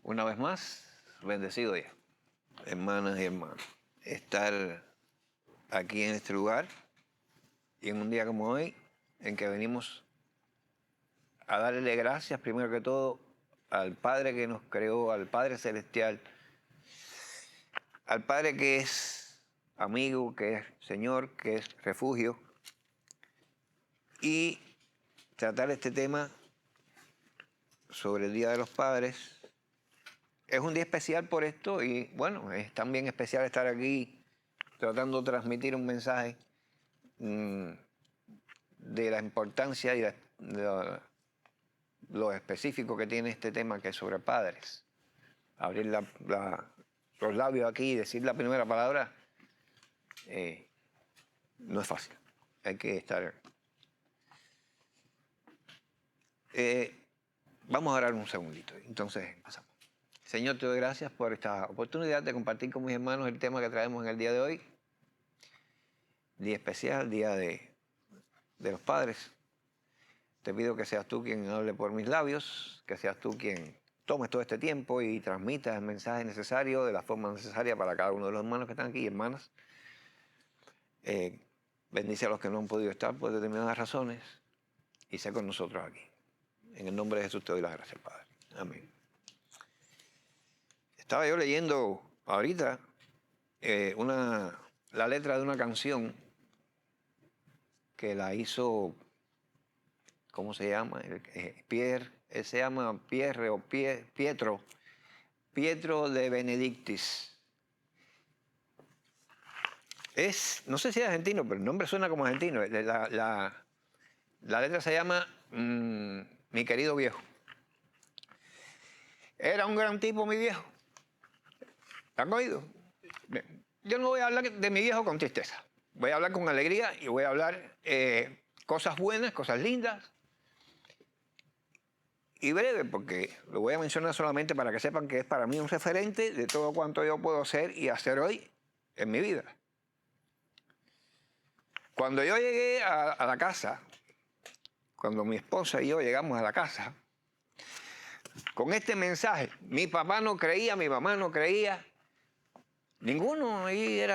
Una vez más, bendecido día, hermanas y hermanos. Estar aquí en este lugar y en un día como hoy, en que venimos a darle gracias primero que todo al Padre que nos creó, al Padre Celestial, al Padre que es amigo, que es Señor, que es refugio, y tratar este tema sobre el Día de los Padres. Es un día especial por esto y bueno, es también especial estar aquí tratando de transmitir un mensaje de la importancia y de lo específico que tiene este tema, que es sobre padres. Abrir los labios aquí y decir la primera palabra no es fácil. Hay que estar... vamos a orar un segundito, entonces pasamos. Señor, te doy gracias por esta oportunidad de compartir con mis hermanos el tema que traemos en el día de hoy. Día especial, día de los padres. Te pido que seas tú quien hable por mis labios, que seas tú quien tomes todo este tiempo y transmitas el mensaje necesario de la forma necesaria para cada uno de los hermanos que están aquí y hermanas. Bendice a los que no han podido estar por determinadas razones y sé con nosotros aquí. En el nombre de Jesús te doy las gracias, Padre. Amén. Estaba yo leyendo ahorita la letra de una canción que la hizo, ¿cómo se llama? Se llama Pietro de Benedictis. No sé si es argentino, pero el nombre suena como argentino. La letra se llama Mi querido viejo. Era un gran tipo, mi viejo. ¿Han oído? Yo no voy a hablar de mi viejo con tristeza. Voy a hablar con alegría y voy a hablar cosas buenas, cosas lindas. Y breve, porque lo voy a mencionar solamente para que sepan que es para mí un referente de todo cuanto yo puedo ser y hacer hoy en mi vida. Cuando yo llegué a la casa, cuando mi esposa y yo llegamos a la casa, con este mensaje, mi papá no creía, mi mamá no creía, ninguno ahí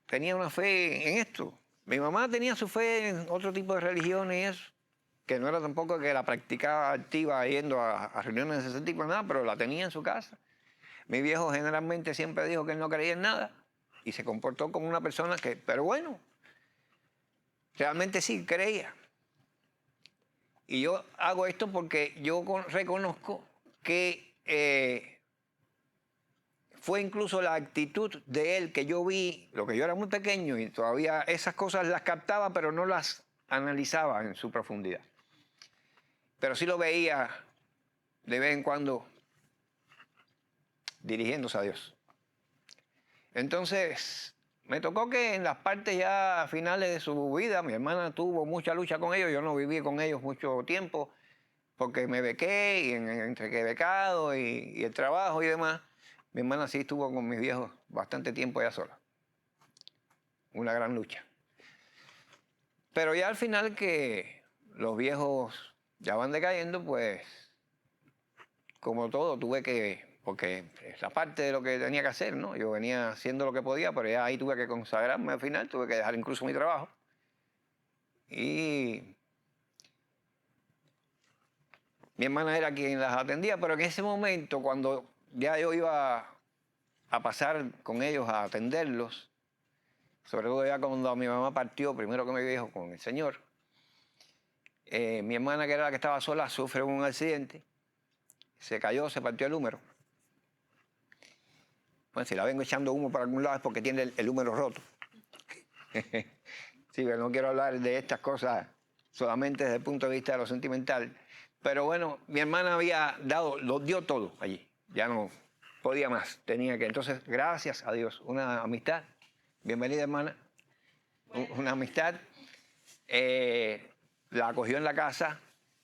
tenía una fe en esto. Mi mamá tenía su fe en otro tipo de religiones y eso, que no era tampoco que la practicaba activa yendo a reuniones de ese tipo, nada, pero la tenía en su casa. Mi viejo generalmente siempre dijo que él no creía en nada y se comportó como una persona que, pero bueno, realmente sí creía. Y yo hago esto porque yo reconozco que fue incluso la actitud de él que yo vi, lo que yo era muy pequeño y todavía esas cosas las captaba, pero no las analizaba en su profundidad. Pero sí lo veía de vez en cuando dirigiéndose a Dios. Entonces, me tocó que en las partes ya finales de su vida, mi hermana tuvo mucha lucha con ellos, yo no viví con ellos mucho tiempo, porque me bequé, y entre que becado y el trabajo y demás, mi hermana sí estuvo con mis viejos bastante tiempo ella sola. Una gran lucha. Pero ya al final que los viejos ya van decayendo, pues, como todo, tuve que, porque es la parte de lo que tenía que hacer, ¿no? Yo venía haciendo lo que podía, pero ya ahí tuve que consagrarme al final, tuve que dejar incluso mi trabajo. Y mi hermana era quien las atendía, pero en ese momento, cuando ya yo iba a pasar con ellos a atenderlos, sobre todo ya cuando mi mamá partió, primero que mi viejo con el Señor, mi hermana, que era la que estaba sola, sufre un accidente, se cayó, se partió el húmero. Bueno, si la vengo echando humo para algún lado es porque tiene el húmero roto. Sí, pero no quiero hablar de estas cosas solamente desde el punto de vista de lo sentimental. Pero bueno, mi hermana lo dio todo allí. Ya no podía más, tenía que. Entonces, gracias a Dios, una amistad. Bienvenida, hermana. Una amistad. La acogió en la casa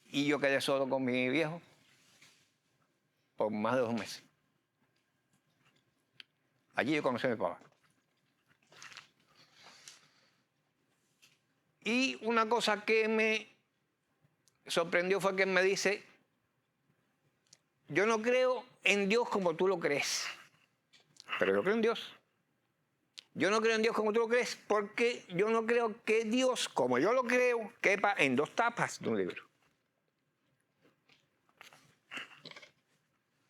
y yo quedé solo con mi viejo por más de 2 meses. Allí yo conocí a mi papá. Y una cosa que me sorprendió fue que él me dice, yo no creo en Dios como tú lo crees, pero yo creo en Dios. Yo no creo en Dios como tú lo crees porque yo no creo que Dios, como yo lo creo, quepa en 2 tapas de un libro.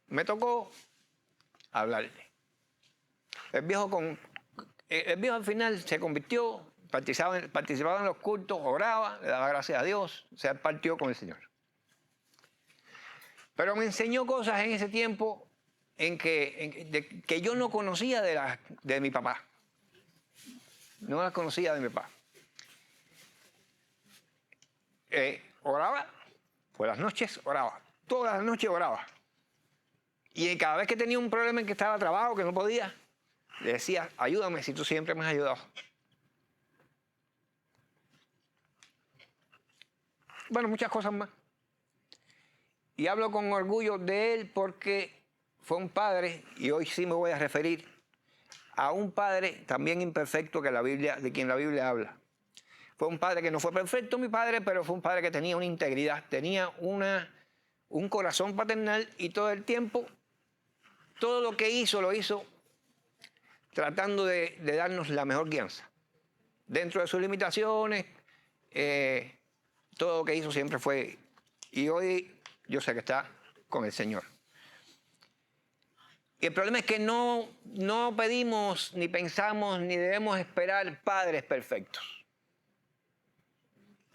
Me tocó hablarle. El viejo al final se convirtió, participaba en los cultos, oraba, le daba gracias a Dios, se partió con el Señor. Pero me enseñó cosas en ese tiempo que yo no conocía de mi papá. No las conocía de mi papá. Oraba, por las noches oraba, todas las noches oraba. Y cada vez que tenía un problema en que estaba trabado, que no podía, le decía, ayúdame si tú siempre me has ayudado. Bueno, muchas cosas más. Y hablo con orgullo de él porque fue un padre, y hoy sí me voy a referir a un padre también imperfecto de quien la Biblia habla. Fue un padre que no fue perfecto, mi padre, pero fue un padre que tenía una integridad, tenía un corazón paternal y todo el tiempo, todo lo que hizo, lo hizo tratando de darnos la mejor guianza. Dentro de sus limitaciones, todo lo que hizo siempre fue... Y hoy yo sé que está con el Señor. Y el problema es que no pedimos, ni pensamos, ni debemos esperar padres perfectos.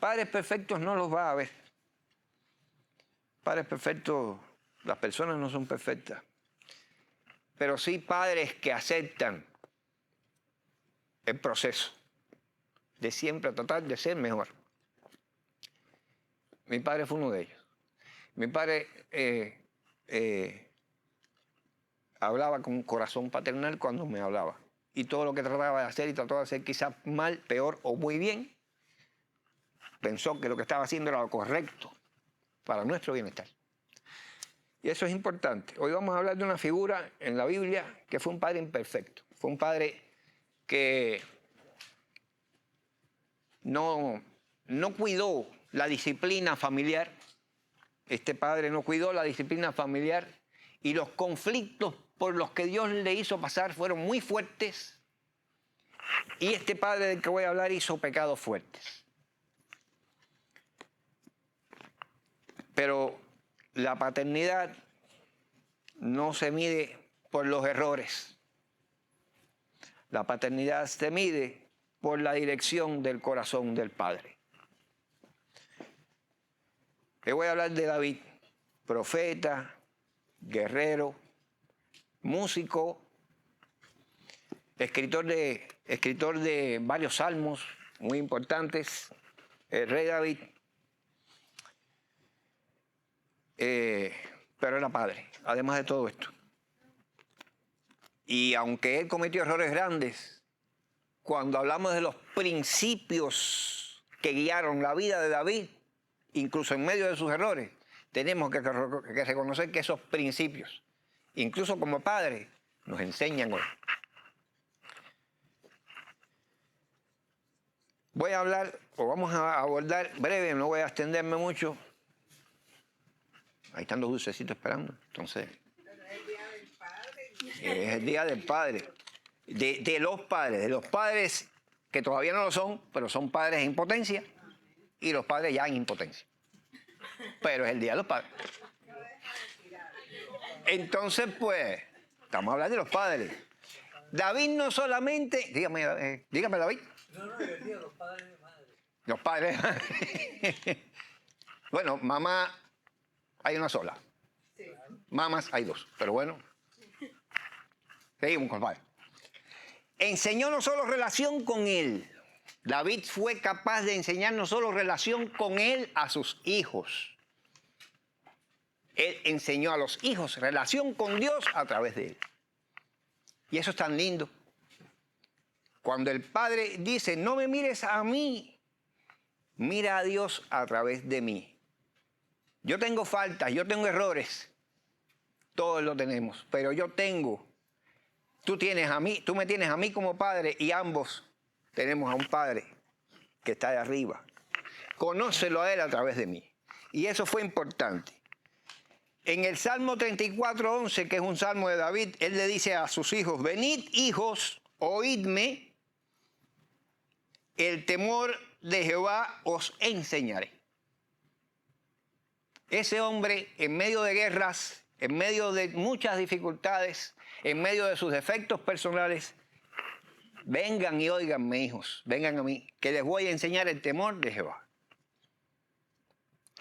Padres perfectos no los va a haber. Padres perfectos, las personas no son perfectas. Pero sí padres que aceptan el proceso de siempre tratar de ser mejor. Mi padre fue uno de ellos. Mi padre hablaba con corazón paternal cuando me hablaba. Y todo lo que trataba de hacer, y trataba de hacer quizás mal, peor o muy bien, pensó que lo que estaba haciendo era lo correcto para nuestro bienestar. Y eso es importante. Hoy vamos a hablar de una figura en la Biblia que fue un padre imperfecto. Fue un padre que no cuidó la disciplina familiar. Este padre no cuidó la disciplina familiar y los conflictos por los que Dios le hizo pasar fueron muy fuertes. Y este padre del que voy a hablar hizo pecados fuertes. Pero la paternidad no se mide por los errores. La paternidad se mide por la dirección del corazón del padre. Le voy a hablar de David, profeta, guerrero, músico, escritor de varios salmos muy importantes, el rey David, pero era padre, además de todo esto. Y aunque él cometió errores grandes, cuando hablamos de los principios que guiaron la vida de David, incluso en medio de sus errores, tenemos que reconocer que esos principios, incluso como padres, nos enseñan hoy. Voy a hablar, o vamos a abordar breve, no voy a extenderme mucho. Ahí están los dulcecitos esperando, entonces... Es el día del padre. De los padres que todavía no lo son, pero son padres en potencia, y los padres ya en impotencia. Pero es el día de los padres. Entonces, pues, estamos hablando de los padres. David no solamente... Dígame David. No, yo digo los padres de madre. Los padres de madre. Bueno, mamá hay una sola. Sí. Mamás hay 2, pero bueno. Seguimos con el padre. Enseñó no solo relación con él. David fue capaz de enseñar no solo relación con él a sus hijos. Él enseñó a los hijos relación con Dios a través de él. Y eso es tan lindo. Cuando el padre dice, no me mires a mí, mira a Dios a través de mí. Yo tengo faltas, yo tengo errores. Todos lo tenemos, pero yo tengo. Tú me tienes a mí como padre y ambos tenemos a un padre que está de arriba. Conócelo a él a través de mí. Y eso fue importante. En el Salmo 34:11, que es un salmo de David, él le dice a sus hijos: venid, hijos, oídme, el temor de Jehová os enseñaré. Ese hombre, en medio de guerras, en medio de muchas dificultades, en medio de sus defectos personales, vengan y óiganme, hijos, vengan a mí, que les voy a enseñar el temor de Jehová.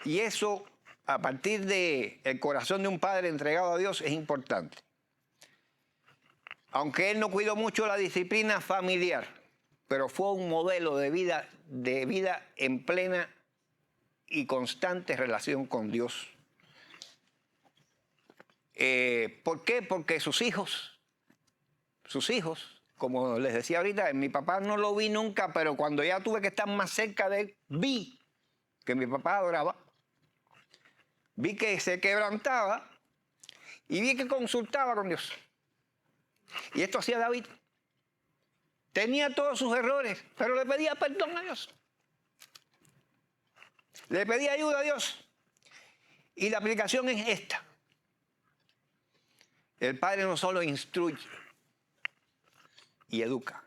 Y eso, a partir del corazón de un padre entregado a Dios, es importante. Aunque él no cuidó mucho la disciplina familiar, pero fue un modelo de vida en plena y constante relación con Dios. ¿Por qué? Porque sus hijos, como les decía ahorita, mi papá no lo vi nunca, pero cuando ya tuve que estar más cerca de él, vi que mi papá adoraba, vi que se quebrantaba y vi que consultaba con Dios. Y esto hacía David. Tenía todos sus errores, pero le pedía perdón a Dios. Le pedía ayuda a Dios. Y la aplicación es esta. El Padre no solo instruye y educa.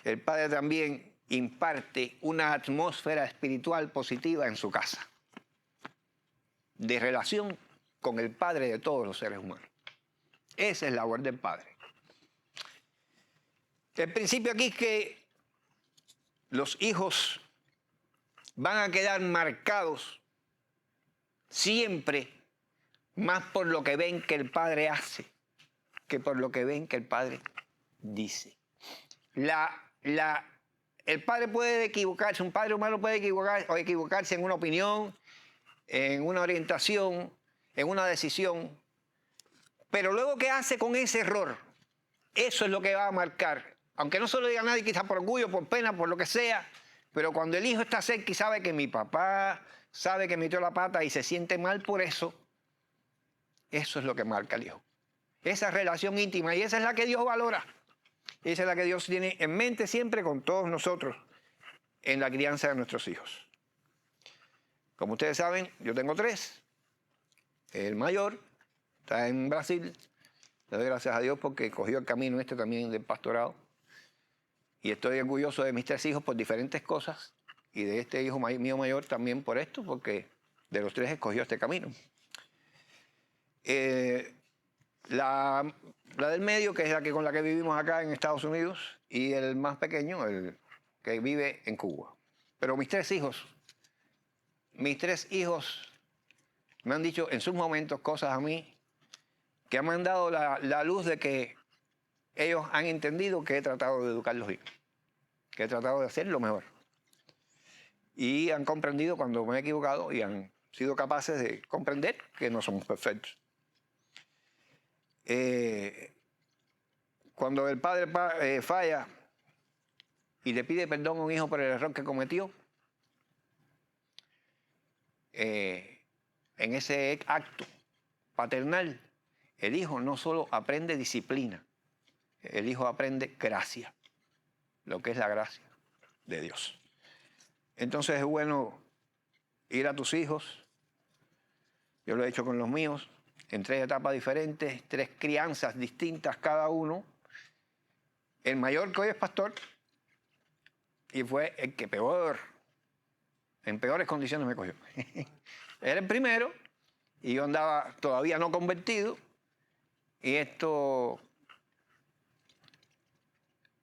El Padre también imparte una atmósfera espiritual positiva en su casa, de relación con el Padre de todos los seres humanos. Esa es la labor del Padre. El principio aquí es que los hijos van a quedar marcados siempre más por lo que ven que el padre hace que por lo que ven que el padre dice. El padre puede equivocarse, un padre humano puede equivocarse en una opinión, en una orientación, en una decisión, pero luego ¿qué hace con ese error? Eso es lo que va a marcar. Aunque no se lo diga a nadie, quizás por orgullo, por pena, por lo que sea, pero cuando el hijo está cerca y sabe que mi papá sabe que metió la pata y se siente mal por eso, eso es lo que marca el hijo. Esa relación íntima, y esa es la que Dios valora. Esa es la que Dios tiene en mente siempre con todos nosotros en la crianza de nuestros hijos. Como ustedes saben, yo tengo 3. El mayor está en Brasil. Le doy gracias a Dios porque cogió el camino este también del pastorado. Y estoy orgulloso de mis 3 hijos por diferentes cosas. Y de este hijo mío mayor también por esto, porque de los 3 escogió este camino. La del medio, que es con la que vivimos acá en Estados Unidos, y el más pequeño, el que vive en Cuba. Pero mis 3 hijos me han dicho en sus momentos cosas a mí que me han dado la luz de que ellos han entendido que he tratado de educarlos bien, que he tratado de hacer lo mejor. Y han comprendido cuando me he equivocado y han sido capaces de comprender que no somos perfectos. Cuando el padre falla y le pide perdón a un hijo por el error que cometió, en ese acto paternal, el hijo no solo aprende disciplina, el hijo aprende gracia, lo que es la gracia de Dios. Entonces es bueno ir a tus hijos, yo lo he hecho con los míos, en 3 etapas diferentes, 3 crianzas distintas cada uno. El mayor, que hoy es pastor, y fue el que en peores condiciones me cogió. Era el primero, y yo andaba todavía no convertido, y esto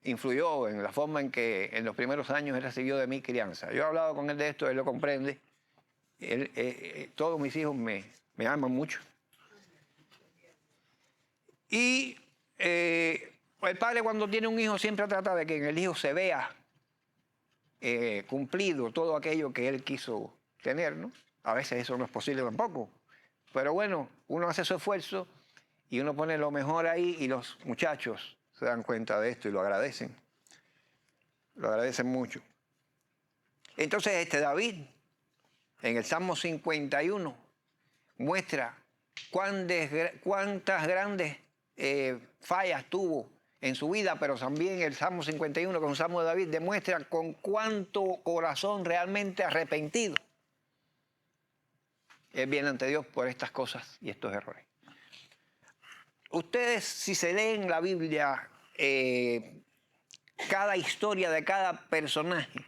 influyó en la forma en que en los primeros años él recibió de mi crianza. Yo he hablado con él de esto, él lo comprende. Todos mis hijos me aman mucho. Y el padre, cuando tiene un hijo, siempre trata de que en el hijo se vea cumplido todo aquello que él quiso tener, ¿no? A veces eso no es posible tampoco. Pero bueno, uno hace su esfuerzo y uno pone lo mejor ahí y los muchachos se dan cuenta de esto y lo agradecen. Lo agradecen mucho. Entonces David, en el Salmo 51, muestra cuántas grandes fallas tuvo en su vida, pero también el Salmo 51, con el Salmo de David, demuestra con cuánto corazón realmente arrepentido Él viene ante Dios por estas cosas y estos errores. Ustedes, si se leen la Biblia, cada historia de cada personaje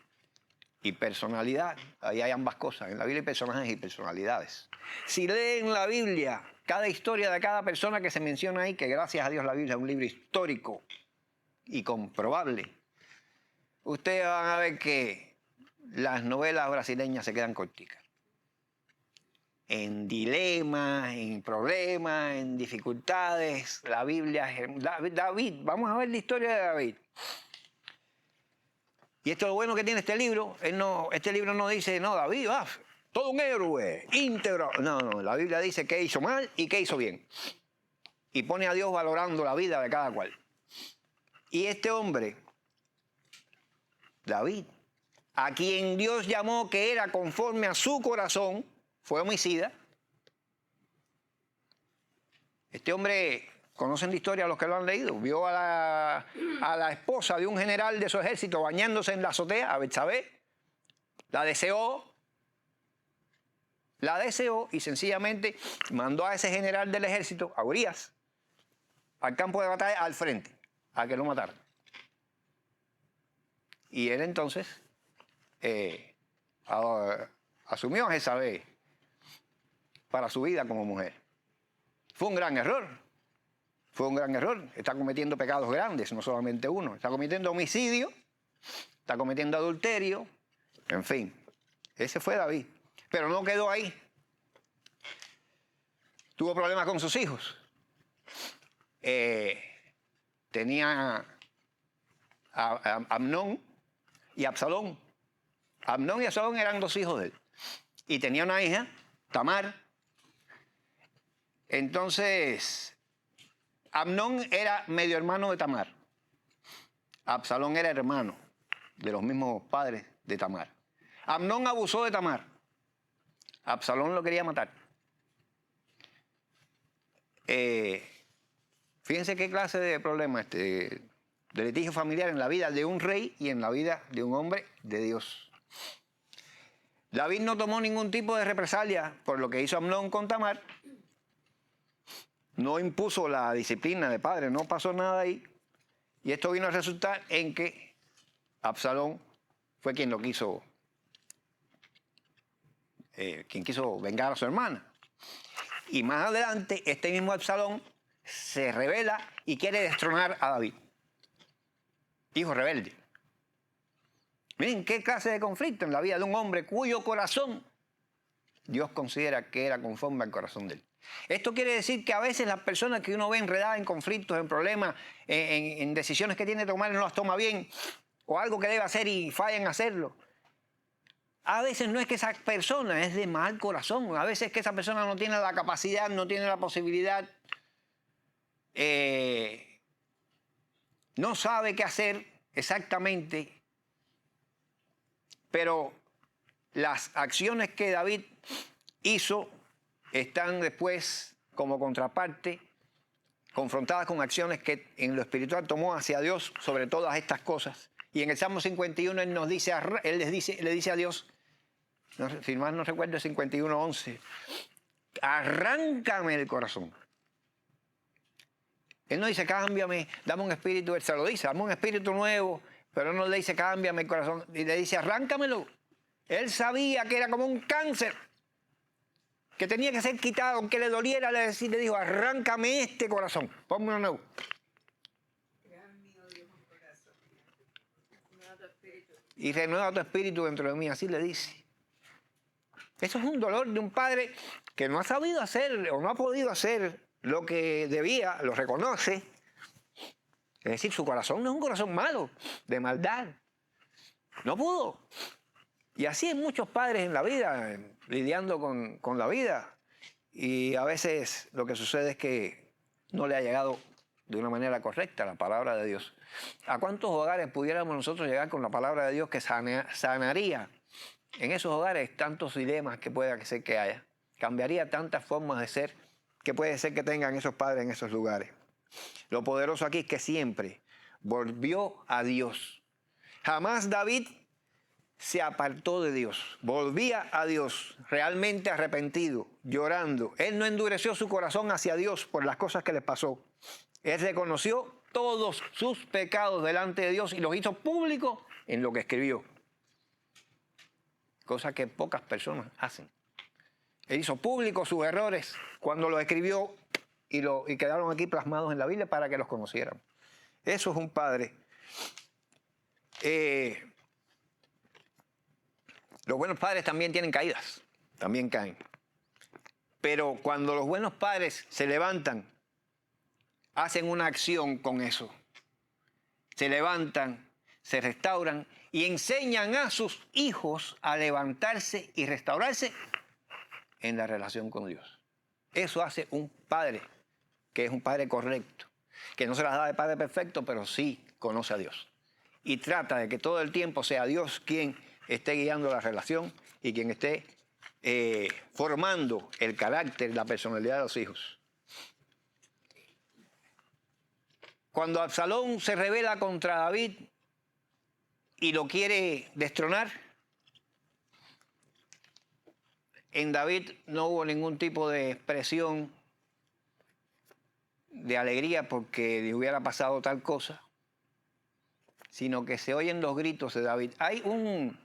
y personalidad, ahí hay ambas cosas, en la Biblia hay personajes y personalidades. Si leen la Biblia, cada historia de cada persona que se menciona ahí, que gracias a Dios la Biblia es un libro histórico y comprobable, ustedes van a ver que las novelas brasileñas se quedan corticas. En dilemas, en problemas, en dificultades, la Biblia, David, vamos a ver la historia de David. Y esto es lo bueno que tiene este libro. Este libro no dice, no, David, todo un héroe, íntegro. No, la Biblia dice qué hizo mal y qué hizo bien. Y pone a Dios valorando la vida de cada cual. Y este hombre, David, a quien Dios llamó que era conforme a su corazón, fue homicida. Este hombre, conocen la historia los que lo han leído, vio a la esposa de un general de su ejército bañándose en la azotea, a Betsabé, la deseó y sencillamente mandó a ese general del ejército, a Urías, al campo de batalla, al frente, a que lo mataran. Y él entonces asumió a Jezabel para su vida como mujer. Fue un gran error. Está cometiendo pecados grandes, no solamente uno. Está cometiendo homicidio, está cometiendo adulterio, en fin. Ese fue David. Pero no quedó ahí. Tuvo problemas con sus hijos. Tenía a Amnón y Absalón. Amnón y Absalón eran dos hijos de él. Y tenía una hija, Tamar. Entonces, Amnón era medio hermano de Tamar. Absalón era hermano de los mismos padres de Tamar. Amnón abusó de Tamar. Absalón lo quería matar. Fíjense qué clase de problema de litigio familiar en la vida de un rey y en la vida de un hombre de Dios. David no tomó ningún tipo de represalia por lo que hizo Amnón con Tamar. No impuso la disciplina de padre, no pasó nada ahí. Y esto vino a resultar en que Absalón fue quien quiso vengar a su hermana. Y más adelante, este mismo Absalón se rebela y quiere destronar a David. Hijo rebelde. Miren qué clase de conflicto en la vida de un hombre cuyo corazón Dios considera que era conforme al corazón de él. Esto quiere decir que a veces las personas que uno ve enredadas en conflictos, en problemas, en decisiones que tiene que tomar y no las toma bien, o algo que debe hacer y falla en hacerlo, a veces no es que esa persona es de mal corazón, a veces es que esa persona no tiene la capacidad, no tiene la posibilidad, no sabe qué hacer exactamente, pero las acciones que David hizo están después como contraparte confrontadas con acciones que en lo espiritual tomó hacia Dios sobre todas estas cosas. Y en el Salmo 51 él le dice a Dios, si mal no recuerdo, 51:11, arráncame el corazón. Él no dice cámbiame, dame un espíritu, él se lo dice, dame un espíritu nuevo, pero no le dice cámbiame el corazón, y le dice arráncamelo. Él sabía que era como un cáncer, que tenía que ser quitado, aunque le doliera, le dijo, arráncame este corazón, ponme uno nuevo. Y renueva tu espíritu dentro de mí, así le dice. Eso es un dolor de un padre que no ha sabido hacer o no ha podido hacer lo que debía, lo reconoce. Es decir, su corazón no es un corazón malo, de maldad. No pudo. Y así hay muchos padres en la vida, lidiando con la vida. Y a veces lo que sucede es que no le ha llegado de una manera correcta la palabra de Dios. ¿A cuántos hogares pudiéramos nosotros llegar con la palabra de Dios que sanaría en esos hogares tantos dilemas que pueda ser que haya? Cambiaría tantas formas de ser que puede ser que tengan esos padres en esos lugares. Lo poderoso aquí es que siempre volvió a Dios. Jamás David se apartó de Dios, volvía a Dios realmente arrepentido, llorando. Él no endureció su corazón hacia Dios por las cosas que le pasó. Él reconoció todos sus pecados delante de Dios y los hizo públicos en lo que escribió. Cosa que pocas personas hacen. Él hizo públicos sus errores cuando los escribió y quedaron aquí plasmados en la Biblia para que los conocieran. Eso es un padre. Los buenos padres también tienen caídas, también caen. Pero cuando los buenos padres se levantan, hacen una acción con eso. Se levantan, se restauran y enseñan a sus hijos a levantarse y restaurarse en la relación con Dios. Eso hace un padre, que es un padre correcto, que no se las da de padre perfecto, pero sí conoce a Dios. Y trata de que todo el tiempo sea Dios quien esté guiando la relación y quien esté formando el carácter, la personalidad de los hijos. Cuando Absalón se rebela contra David y lo quiere destronar, en David no hubo ningún tipo de expresión de alegría porque le hubiera pasado tal cosa, sino que se oyen los gritos de David. Hay un...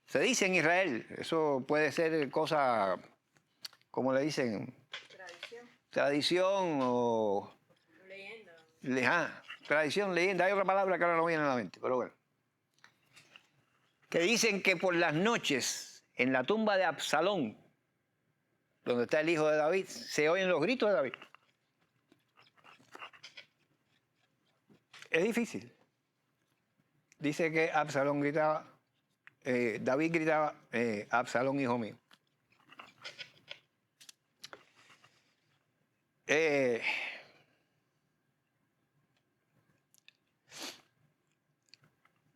Se dice en Israel, eso puede ser cosa, ¿cómo le dicen? Tradición o... Leyenda. Tradición, leyenda. Hay otra palabra que ahora no viene a la mente, pero bueno. Que dicen que por las noches, en la tumba de Absalón, donde está el hijo de David, se oyen los gritos de David. Es difícil. Dice que Absalón gritaba, David gritaba, Absalón, hijo mío.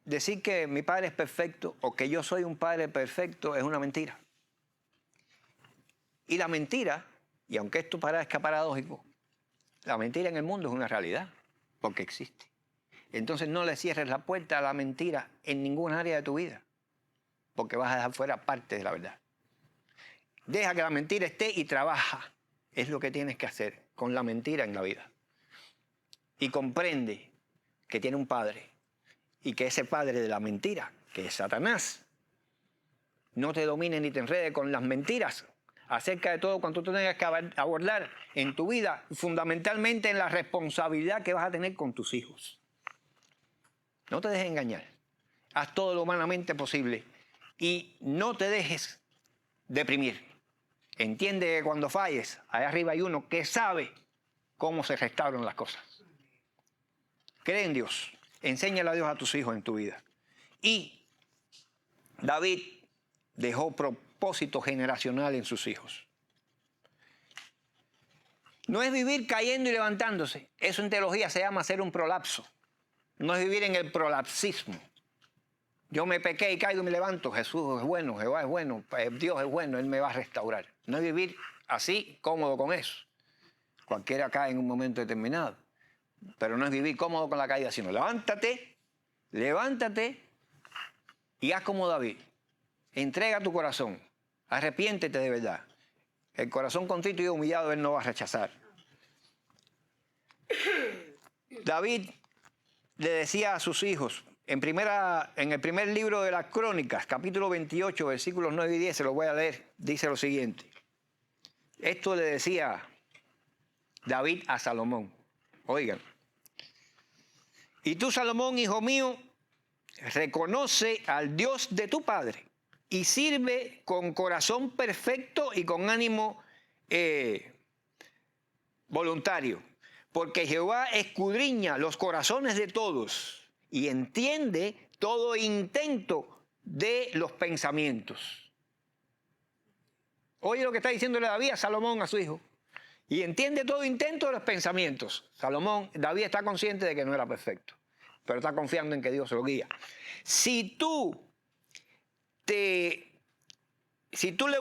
Decir que mi padre es perfecto o que yo soy un padre perfecto es una mentira. Y la mentira, y aunque esto parezca paradójico, la mentira en el mundo es una realidad, porque existe. Entonces no le cierres la puerta a la mentira en ningún área de tu vida, porque vas a dejar fuera parte de la verdad. Deja que la mentira esté y trabaja. Es lo que tienes que hacer con la mentira en la vida. Y comprende que tiene un padre y que ese padre de la mentira, que es Satanás, no te domine ni te enrede con las mentiras acerca de todo cuanto tú tengas que abordar en tu vida, fundamentalmente en la responsabilidad que vas a tener con tus hijos. No te dejes engañar. Haz todo lo humanamente posible y no te dejes deprimir. Entiende que cuando falles, allá arriba hay uno que sabe cómo se restauran las cosas. Cree en Dios. Enséñale a Dios a tus hijos en tu vida. Y David dejó propósito generacional en sus hijos. No es vivir cayendo y levantándose. Eso en teología se llama hacer un prolapso. No es vivir en el prolapsismo. Yo me pequé y caigo y me levanto. Jesús es bueno, Jehová es bueno, Dios es bueno, Él me va a restaurar. No es vivir así, cómodo con eso. Cualquiera cae en un momento determinado. Pero no es vivir cómodo con la caída, sino levántate y haz como David. Entrega tu corazón. Arrepiéntete de verdad. El corazón contrito y humillado Él no va a rechazar. David le decía a sus hijos, en el primer libro de las Crónicas, capítulo 28, versículos 9 y 10, se los voy a leer, dice lo siguiente. Esto le decía David a Salomón. Oigan. Y tú, Salomón, hijo mío, reconoce al Dios de tu padre y sirve con corazón perfecto y con ánimo voluntario. Porque Jehová escudriña los corazones de todos y entiende todo intento de los pensamientos. Oye lo que está diciéndole David a Salomón, a su hijo. Y entiende todo intento de los pensamientos. David está consciente de que no era perfecto, pero está confiando en que Dios lo guía. Si tú le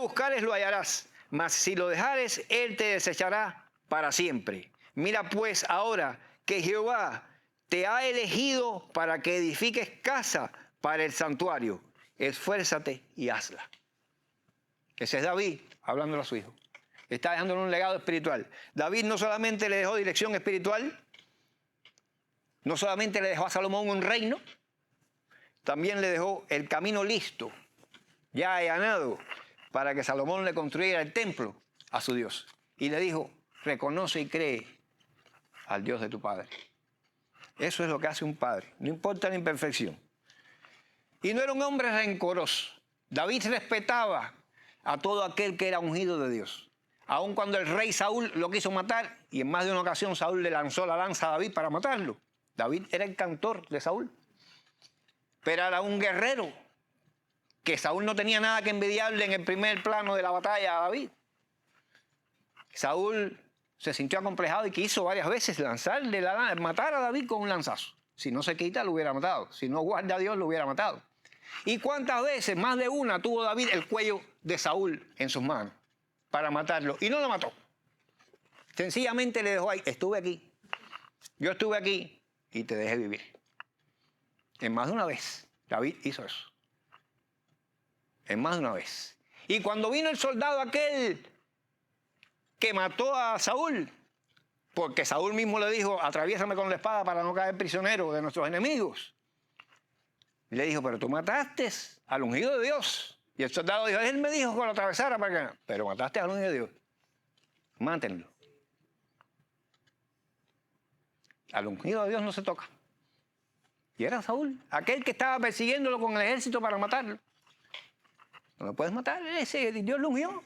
buscares, lo hallarás, mas si lo dejares, Él te desechará para siempre. Mira pues ahora que Jehová te ha elegido para que edifiques casa para el santuario. Esfuérzate y hazla. Ese es David hablando a su hijo. Está dejándole un legado espiritual. David no solamente le dejó dirección espiritual, no solamente le dejó a Salomón un reino, también le dejó el camino listo, ya allanado, para que Salomón le construyera el templo a su Dios. Y le dijo, reconoce y cree al Dios de tu padre. Eso es lo que hace un padre, no importa la imperfección. Y no era un hombre rencoroso. David respetaba a todo aquel que era ungido de Dios. Aun cuando el rey Saúl lo quiso matar, y en más de una ocasión Saúl le lanzó la lanza a David para matarlo. David era el cantor de Saúl. Pero era un guerrero, que Saúl no tenía nada que envidiarle en el primer plano de la batalla a David. Saúl se sintió acomplejado y quiso varias veces matar a David con un lanzazo. Si no se quita, lo hubiera matado. Si no guarda a Dios, lo hubiera matado. ¿Y cuántas veces, más de una, tuvo David el cuello de Saúl en sus manos para matarlo? Y no lo mató. Sencillamente le dejó ahí, estuve aquí. Yo estuve aquí y te dejé vivir. En más de una vez, David hizo eso. En más de una vez. Y cuando vino el soldado aquel que mató a Saúl, porque Saúl mismo le dijo, atraviésame con la espada para no caer prisionero de nuestros enemigos. Y le dijo, pero tú mataste al ungido de Dios. Y el soldado dijo, él me dijo que lo atravesara para que... Pero mataste al ungido de Dios. Mátenlo. Al ungido de Dios no se toca. Y era Saúl, aquel que estaba persiguiéndolo con el ejército para matarlo. No lo puedes matar, Dios lo ungió.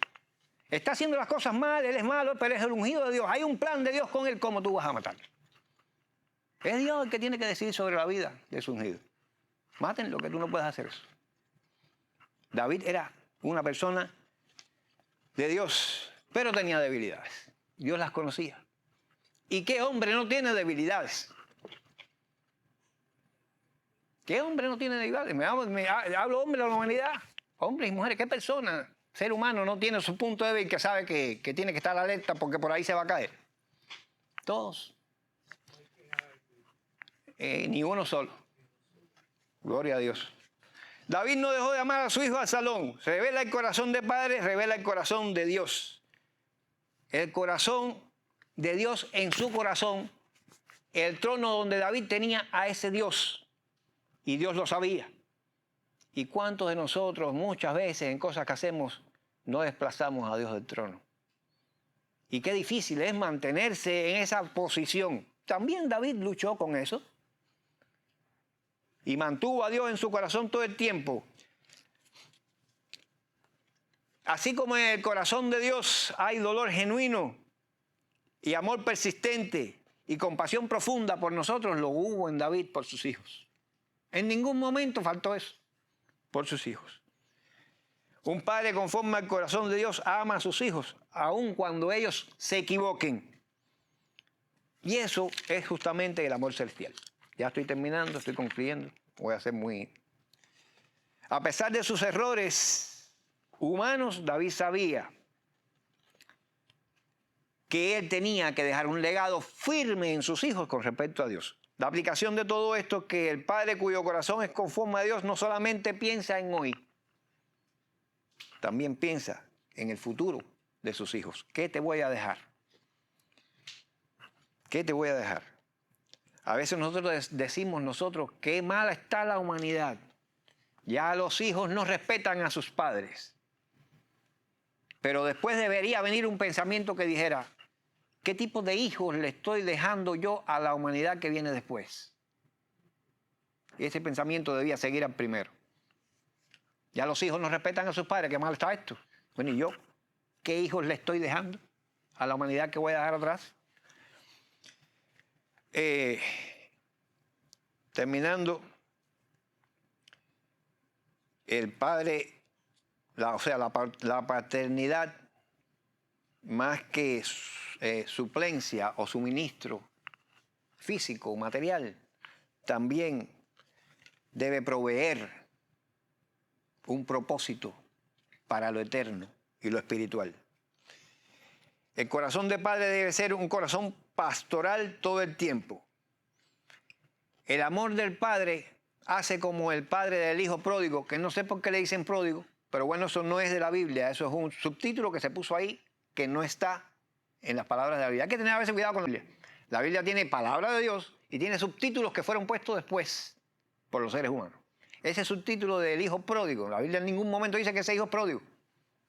Está haciendo las cosas mal, él es malo, pero es el ungido de Dios. Hay un plan de Dios con él, ¿cómo tú vas a matarlo? Es Dios el que tiene que decidir sobre la vida de su ungido. Mátenlo, que tú no puedes hacer eso. David era una persona de Dios, pero tenía debilidades. Dios las conocía. ¿Y qué hombre no tiene debilidades? ¿Qué hombre no tiene debilidades? Hablo hombre de la humanidad. Hombres y mujeres, ¿qué persona, ser humano, no tiene su punto débil que sabe que tiene que estar alerta porque por ahí se va a caer? Todos. Ni uno solo. Gloria a Dios. David no dejó de amar a su hijo Absalón. Revela el corazón de padre, revela el corazón de Dios. El corazón de Dios en su corazón. El trono donde David tenía a ese Dios. Y Dios lo sabía. ¿Y cuántos de nosotros muchas veces en cosas que hacemos no desplazamos a Dios del trono? Y qué difícil es mantenerse en esa posición. También David luchó con eso. Y mantuvo a Dios en su corazón todo el tiempo. Así como en el corazón de Dios hay dolor genuino y amor persistente y compasión profunda por nosotros, lo hubo en David por sus hijos. En ningún momento faltó eso. Por sus hijos. Un padre conforme al corazón de Dios ama a sus hijos, aun cuando ellos se equivoquen. Y eso es justamente el amor celestial. Ya estoy terminando, estoy concluyendo. Voy a ser muy... A pesar de sus errores humanos, David sabía que él tenía que dejar un legado firme en sus hijos con respecto a Dios. La aplicación de todo esto es que el padre cuyo corazón es conforme a Dios no solamente piensa en hoy, también piensa en el futuro de sus hijos. ¿Qué te voy a dejar? ¿Qué te voy a dejar? A veces nosotros decimos qué mala está la humanidad. Ya los hijos no respetan a sus padres. Pero después debería venir un pensamiento que dijera, ¿qué tipo de hijos le estoy dejando yo a la humanidad que viene después? Y ese pensamiento debía seguir al primero. Ya los hijos no respetan a sus padres, ¿qué mal está esto? Bueno, ¿y yo? ¿Qué hijos le estoy dejando a la humanidad que voy a dejar atrás? Terminando, el padre, la paternidad, más que suplencia o suministro físico o material, también debe proveer un propósito para lo eterno y lo espiritual. El corazón de padre debe ser un corazón pastoral todo el tiempo. El amor del padre hace como el padre del hijo pródigo, que no sé por qué le dicen pródigo, pero bueno, eso no es de la Biblia, eso es un subtítulo que se puso ahí que no está en las palabras de la Biblia. Hay que tener a veces cuidado con la Biblia. La Biblia tiene palabra de Dios y tiene subtítulos que fueron puestos después por los seres humanos. Ese subtítulo del hijo pródigo, la Biblia en ningún momento dice que ese hijo es pródigo.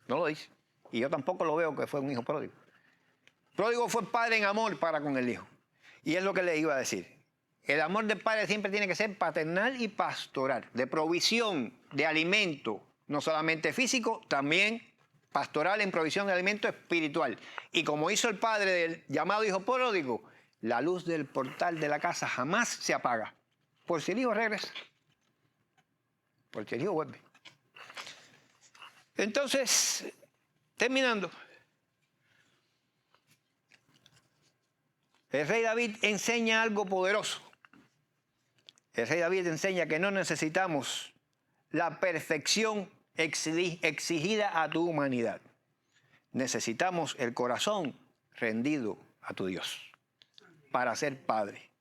No lo dice. Y yo tampoco lo veo que fue un hijo pródigo. Pródigo fue padre en amor para con el hijo. Y es lo que le iba a decir. El amor del padre siempre tiene que ser paternal y pastoral, de provisión, de alimento, no solamente físico, también pastoral en provisión de alimento espiritual. Y como hizo el padre del llamado hijo pródigo, la luz del portal de la casa jamás se apaga. Por si el hijo regresa. Por si el hijo vuelve. Entonces, terminando. El rey David enseña algo poderoso. El rey David enseña que no necesitamos la perfección exigida a tu humanidad. Necesitamos el corazón rendido a tu Dios para ser padre.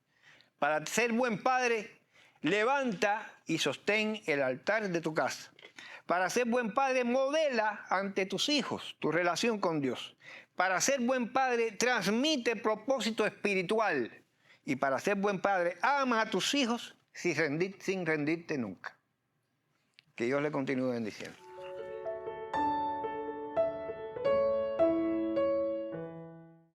Para ser buen padre, levanta y sostén el altar de tu casa. Para ser buen padre, modela ante tus hijos tu relación con Dios. Para ser buen padre, transmite propósito espiritual. Y para ser buen padre, ama a tus hijos sin rendirte nunca. Que Dios le continúe bendiciendo.